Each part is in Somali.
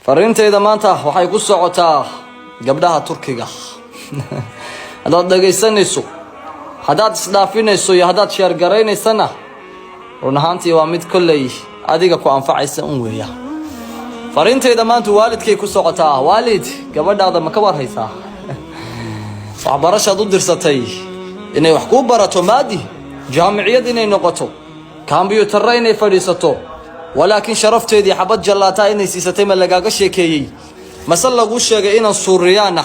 fariintayda maanta waxay ku socotaa gabdhaha Turkiga hadaad dhageysanayso hadaad isdhaafinayso iyo hadaad sheer gareynaysana run ahaantii waa mid kulley adiga ku anfacaysa weeya fariintayda maanta waalidkay ku socotaa waalid gabadhaada ma ka warhaysaa waxbarashad u dirsatay inay wax ku barato maadi jaamiciyad inay noqoto computer inay fadhiisato ولكن شرفتي حبت جلاتا إني سيستي ما لقاقا شيكيي مسألة lagu sheegay inaan Suuriyaan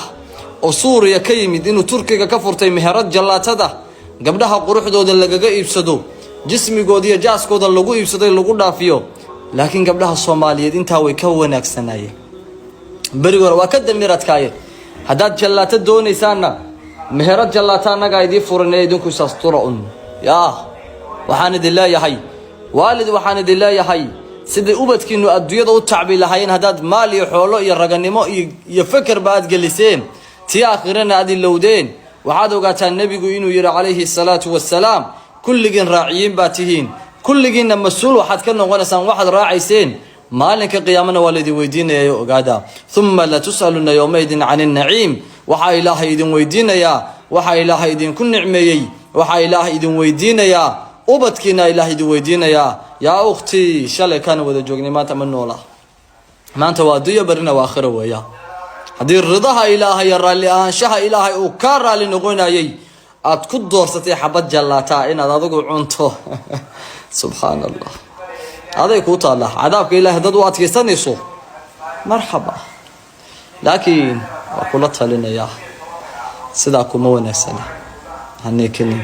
oo Suuriya ka yimid inuu Turkiga ka furtay meherad jallaatada gabdhaha quruxdooda lagaga iibsado jismigooda iyo jaaskooda lagu iibsaday lagu dhaafiyo laakiin gabdhaha Soomaaliyeed inta way ka wanaagsanayeen bari war waa ka damiradkaaye hadaad jallaata doonaysaana meherad jallaata anaga idii furanay idinku saasturaun yaa waxaan idin leeyahay والد waxaan idin leeyahay sidii ubadkiinu adduunyada u tacbi lahayn hadaad maal iyo xoolo iyo raganimo iyo fikir baad geliseen tii aakhirana aad ilowdeen waxaad ogaataan nabigu inuu yiri calayhi salaatu wassalaam kulligin raaciyin baatihiin kulligina mas'uul waxaad ka noqonaysaan waxaad raacayseen maalinka qiyaamana waa la idin weydiinayaa ogaada thumma la tusaluna yawmaydin 'anil na'im waxa ilaahay idin weydiinayaa waxa ilaahay idin ku nicmeeyay waxa ilaahay idin weydiinayaa ubadkiina ilaahay idin weydiinayaa yaa ukhti shalay kan wada joognay maanta ma noola maanta waa dunya barina waa aakhiro weeyaa hadii ridaha ilaahay raalli ahaanshaha ilaahay uu ka raalli noqonayay aad ku doorsatay xabad jallaata inaad adigu cunto subhanallah aday ku taala cadaabka ilaahay dad u adkeysanayso marxaba laakiin kula talinaya sida kuma wanaagsan haneekani